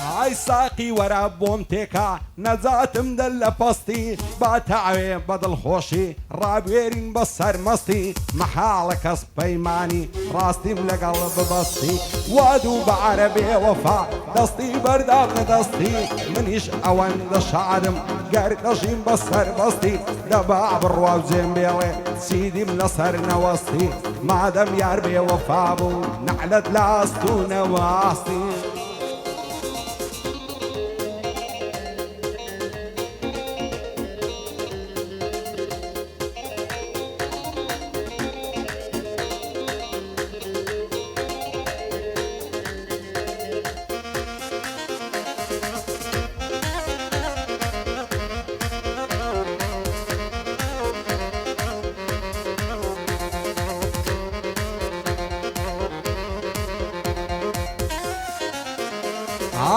ئای ساقی وەرە بۆم تێکا نەجاتم دەل لە پەستی با تاوێ بەدڵخۆشی ڕابێرین بە سەرمەستی مەحاڵە کەس پەیمانی ڕاستیم لەگەڵ ببەستی وادوو بە عەرەبێ وەفا دەستی بەردام نەدەستی منیش ئەوەندە شادم گەر دەژیم بە سەربەستی دەبا بڕوا و جێمبێڵێ چیدیم لەسەر نەوەستی مادەم یار بێ وەفا بوو نەعلەت لاست و نەواستی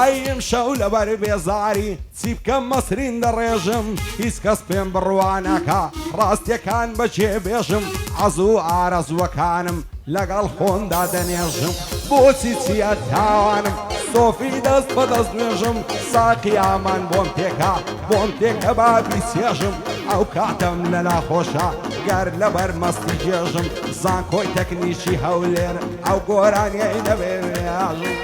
ئایم شەو لەبەر بێزاری چی بکەم مەسرین دەڕێژم هیچ کەس پێم بڕوانەکە ڕاستیەکان بەچێ بێژم عەزوو ئارەزووەکانم لەگەڵ خۆمدا دەنێژم بۆچی چیە تاوانم سۆفی دەست بەدەست نوێژم ساقی ئامان بۆم تێکە بۆم تێکە با بیسێژم ئەو کاتەم لەلا خۆشە گەر لەبەر مەستی گێژم زانکۆی تەکنیشی هەولێر ئەو گۆرانیەی دەبێژم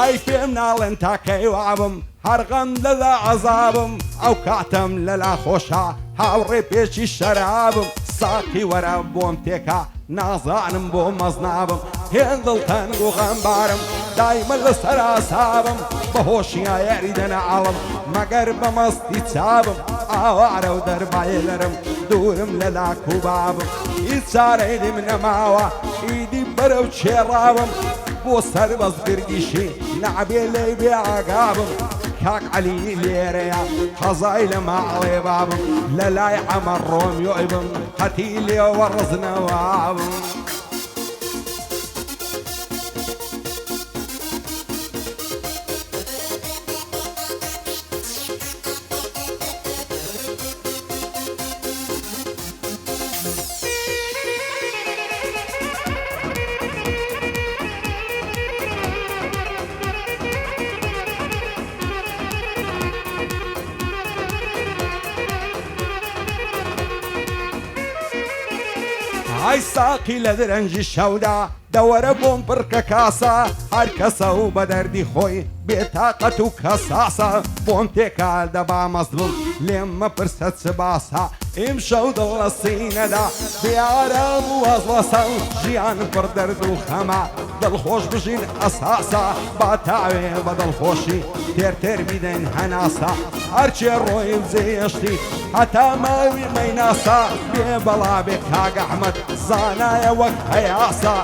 ئای پێم ناڵێن تاکەی وابم هەرغەم لەلا عەزابم ئەو کاتەم لەلا خۆشە هاوڕێ پێچی شەرابم ساقی وەرە بۆم تێکە نازانم بۆ مەزنابم هێندڵ تەنگ و غەمبارم دایمە لەسەر ئاسابم بەهۆشیە یاری دەنەعاڵم مەگەر بە مەستی چابم ئاوارە و دەربایلەرم دوورم لە لاک و بابم هیچ چارەی لێم نەماوە ئیدی بەرەو چێڕاوم بۆ سەربەز گرگیشی نەعبێ لێی بێ ئاگابم کاک عەلی لێرەیە حەزای لە ماڵێ بابم لە لای عەمە ڕۆمیۆی بم قەتی لێوە ڕزنەوابم ئای ساقی لە درەنجی شەودا دەوەرە بۆم پڕکە کاسە هەر کەسە و بە دەردی خۆی بێتاقەت و کەساسە بۆم تێکا دەبا مەزڵم لێم مەپرسە چ باسە ئیم شەو دڵ لە سینەدا بێئارام و وەزوەسە ژیان پڕ دەرد و خەمە دڵخۆش بژین ئەساسە با تاوێ بە دڵخۆشی تێر بیدەین هەناسە هەرچێ ڕۆی جێشتی هەتا ماوی مەیناسە بێ بەڵا بێ کاگ ئەحمەد زانایە وەک هەیاسە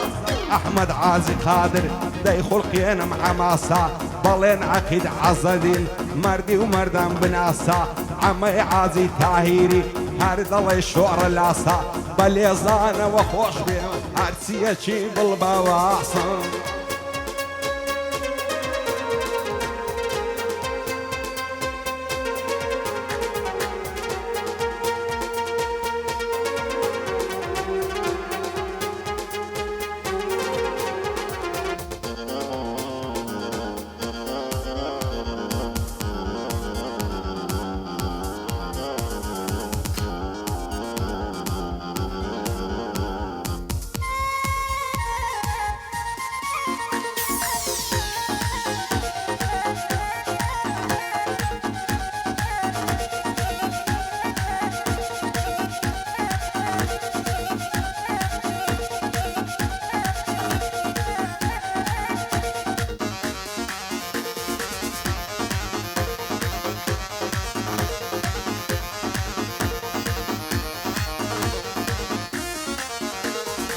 ئەحمەد عازی قادر دەی خوڵقێنم حەماسە بەڵێن عەقید عەزەدین مەردی و مەردان بناسە عەمەی عازی تاهیری هەر دەڵێ شۆڕە لاسە بە لێزانەوە خۆش بێ هەرچیەکی بڵبەواسە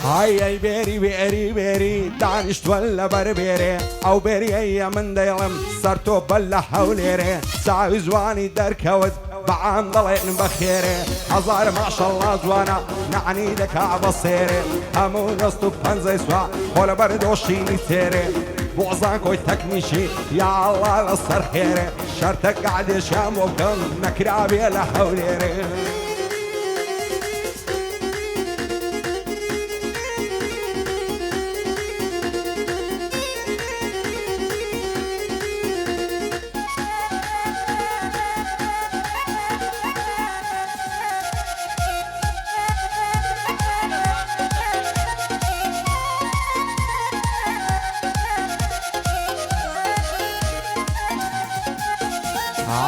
هاي بيري بيري بيري دانشت ولا بربيري او بيري اي من ديلم صرتو بلا حوليري ساوي زواني دركود بعام ضلين بخيري هزار ما شاء الله زوانا نعني دكا بصيري همو نستو بنزي سوا ولا بردوشيني تيري بوزان كوي تكنيشي يا الله لصر خيري شرطك قاعد شام وبكم نكرابي لا حوليري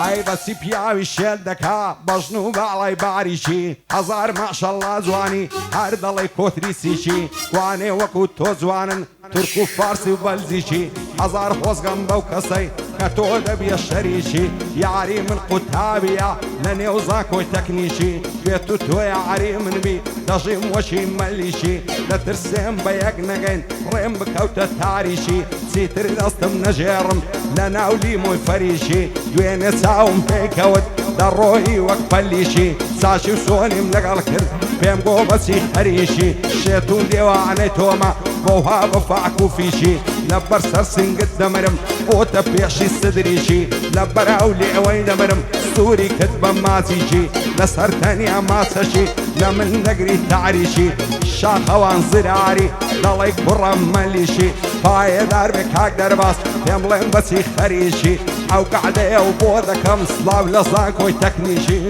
هاي بس پیاوی شل دکا بجنو بالای باریشی هزار ماشالله زوانی هر دلی کوتریسیشی وانه وکو تو زوانن ترکو فارسی و بلزیشی هزار خوزگم بو کسی کتو دبی شریشی یاری من قطابیا لنیوزا کوی تکنیشی بیتو تو یاری من بی دجیم وشی ملیشی لترسیم بیگ نگین ریم بکوت تاریشی سیتر دستم نجرم لناولی موی فریشی دوین ساوم پیکود در روی وقت فلیشی ساشی و سونیم لگل کرد بیم گو بسی خریشی شیطون دیوانه توما بوها بفاکو فیشی لبر سرسنگت دمرم اوتا پیشی صدریشی لبر اولی وین دمرم سوري كتبة مازيجي لسر تانية ماسشي لمن نقري تعريشي شاخة وانزراري ضلي كرم مليشي باي داربك هاك درباس يملين بسي خريشي او قعدة او بودا كم سلاو لصاكوي تكنيشي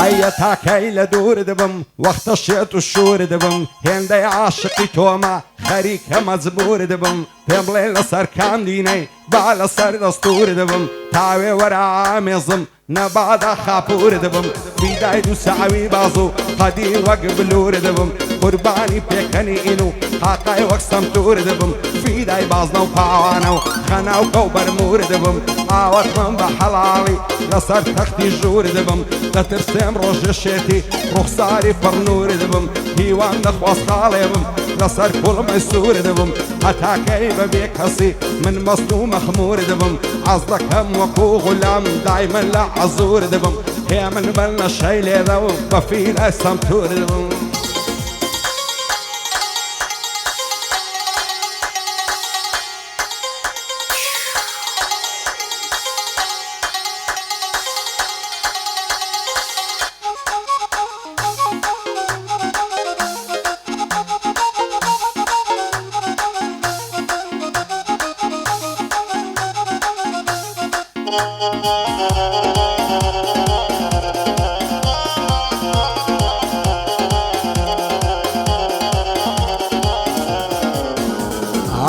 هيا تاكي لدور دبم وقت الشيط والشور دبم هندي عاشقي توما خريك مزبور دبم تملي لصر كام ديني بعد صر دستور دبم تاوي ورا عامزم نبعد خابور دبم بيداي دو ساوي بازو قدي وقبلور دبم قرباني بيكني إنو حقاي وقسم تور دبم بيداي بازنا وقاوانو خنا وكوبر مور دبم عوات من بحلالي لصر تختي جور دبم لترسم روج الشيتي رخصاري فرنور دبم هيوان نخواص خاليبم لصر كل ميسور دبم حتى كيف بيك هسي من مصنوع مخمور دبم عزلك هم وكو غلام دايما لا عزور دبم هي من بلنا الشيلة ذو بفيل اسم تور دبم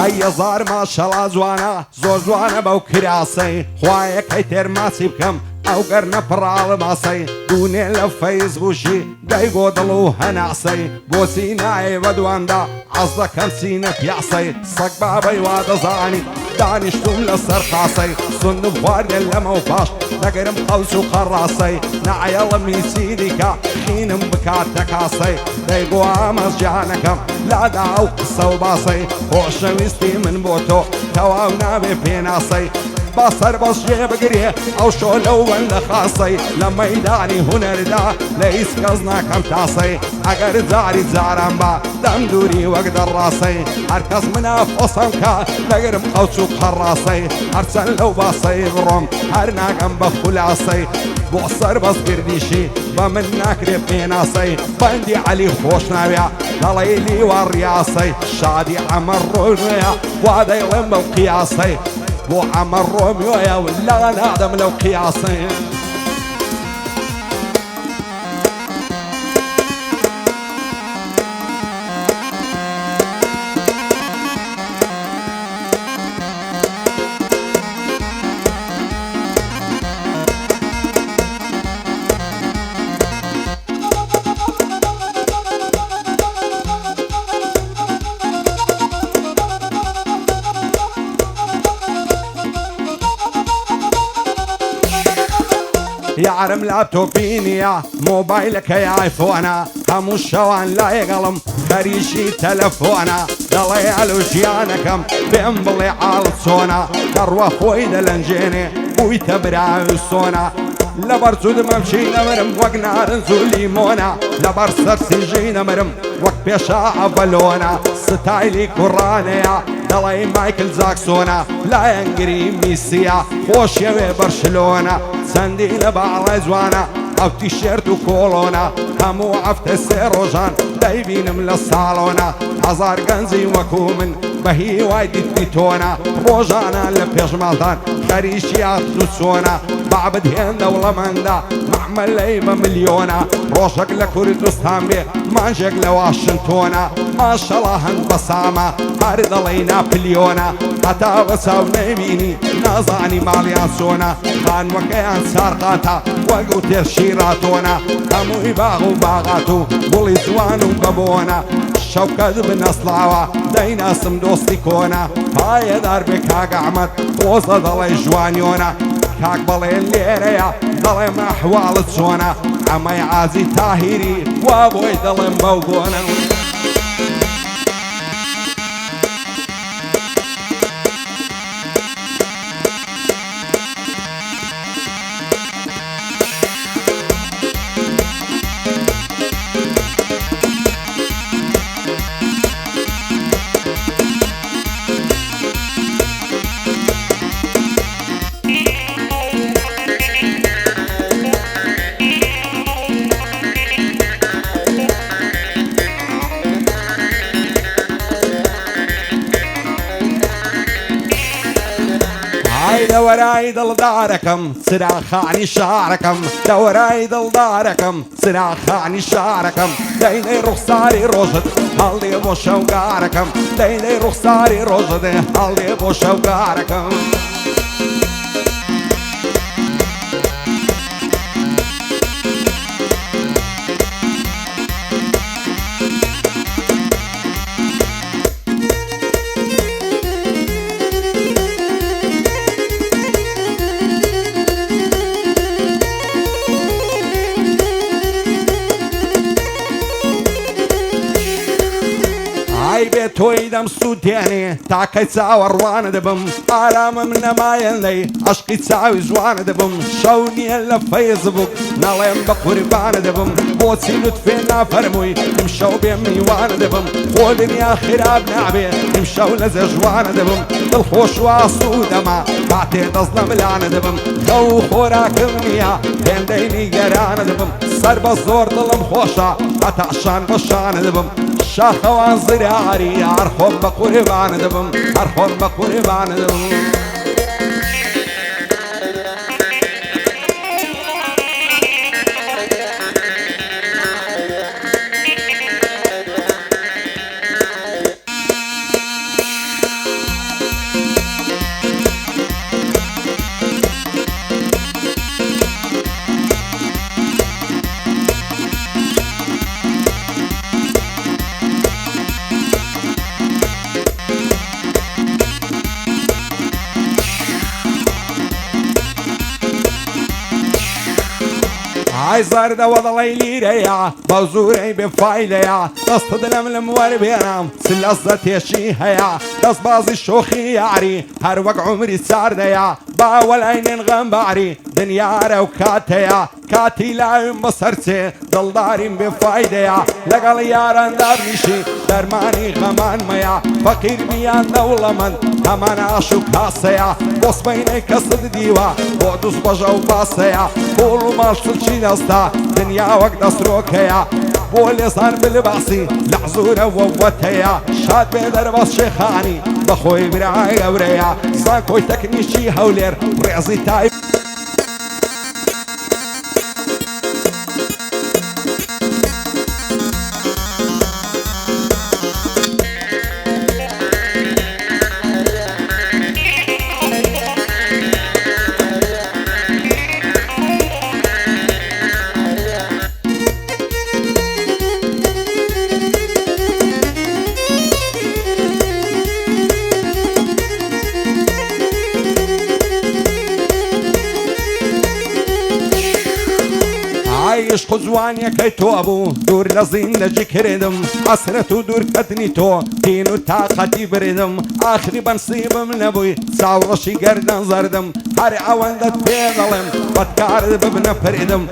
هيا زار ما شاء الله زوانا زور زوانا بو كراسي خوايا كيتر ماسي بكم او قرنا برال ماسي دوني لفيز بوشي دايقو ضلو هنعسي بوسينا عيبدوان دا عزا كم سينك يعصي صق بابي وادا زاني دانشتم لسرقاسي صن بوارد لما وفاش نقرم قوس وقراسي نعيال ميسيديكا حينم بكاتك عصي دايقو عامز جانكم لا داو قصة وباصي وشويستي من بوتو تواونا ببيناسي بصر بص جيب قريه او شولو ولا خاصي لما يداني هنا ردا ليس قصنا كم تعصي اقر زاري زاران با دم دوري واقدر راسي هركز منا فوصنكا لقر مقوش وقراسي هرسن لو باصي بروم هرنا قم بخل عصي بوصر بص قرديشي بمناك ربيناسي بندي علي خوش نابيع دليلي والرياسي شادي عمر رويا وهذا يلم بقياسي بو عمر روميو يا ولا نادم لو قياسي يعرم لابتوبيني يا موبايلك يا ايفونا همو الشوان لا يقلم خريشي تلفونا دلي الوشيانكم بينبلي على الصونا دروة خويد الانجيني بويت برا الصونا لبر زود ممشينا مرم وق نار نزول ليمونا لبر سرسجينا مرم وق بيشا أفلونا ستايلي كورانيا دلي مايكل زاكسونا لا ينقري ميسيا خوش يوي برشلونة سندينا بعض زوانا او تيشيرت وكولونا همو عفت السيروجان دايبين من الصالونا عزار قنزي وكومن بهي وايد تيتونا روجانا لبيجمالتان خريشيات نسونا بعبد هند ولا مندا معمل ليبا مليونا روشك لكردستان بي مانجك لواشنطونا ما شاء الله هند بسامة هارد علينا بليونا حتى بساو نيميني نازاني ماليان سونا خان وكيان سارقاتا وقوت شيراتونا همو يباغو باغاتو بولي زوانو قبونا شوكة بن اصلاوة داينا سم دوستي كونا هاي دار بكاق احمد خوصة ضلي جوانيونا كاك بلي الليريا ضلي محوال تسونا عمي عازي تاهيري وابوي ضلي مبوقونا دوراي ضل داركم صراخ عني شعركم دوراي ضل داركم صراخ عني شعركم ديني رخصاري رشد هالي بو شوقاركم ديني رخصاري رشد هالي بو شوقاركم توي دم سوداني تاكي تساور وانا دبم آرام من ما يلي عشقي تساوي زوانا دبم شوني الا فيسبوك نالين بقربانا دبم بوتسي لطفينا فرموي نمشو بيمي وانا دبم خودني يا خراب نعبي نمشو لزجوانا دبم بالخوش واسو دما بعتي تظلم لانا دبم خو خوراك منيا بين ديني قرانا دبم صار بالزور ظلم خوشا عطاشان بشانا دبم شاخوان زراري أرخم بقربان دبم أرخم بقربان دبم هاي زارد وضلي ليريا بوزوري بفايليا تصطدلم الموربينام سلسة يشيهيا تصبازي الشوخي يعري هروق عمري سارديا باول عينين غنباري دنيا روكاتيا كاتي لايم بصرتي ضل دارين بفايديا لقل ياران دارنشي درماني غمان ميا فقير بيان دولة من همان عاشو كاسيا بوس بيني كسد ديوا بودوس بجاو باسيا بولو ماشتل شينستا دنيا وقت اسروكيا بوليسان بالباسي لعزورة ووتيا شاد بيدر باس شيخاني بخوي براعي غوريا ساكوي تكنيشي هولير ريزي تايب عشق زوانیەکەی تۆ بوو دوور لە زیندەجی کردم حەسرەت و دوورکەتنی تۆ تین و تاقەتی بردم ئاخری بەنسیبم نەبووی چاوڕەشی گەردەن زەردم هەر ئەوەندەت پێ دەڵێم بەدکارت ببنە پردم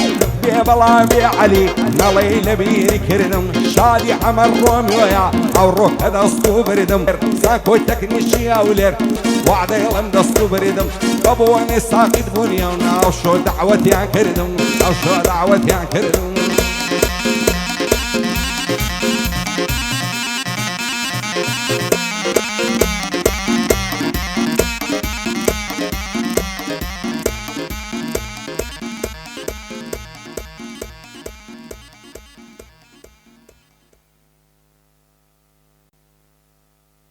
بێ بەڵا بێ عەلی نەڵێی لە بیری کردم شادی عەمەر ڕۆمیۆیە ئەوڕۆ کە دەست و بردم زانکۆی تەکنیشی ئەولێر وعدەیڵم دەست و بردم بە بۆنێ ساقیت بوونیە و ناو شۆ دەعوەتیان کردم ناو شۆ دەعوەتیان کردم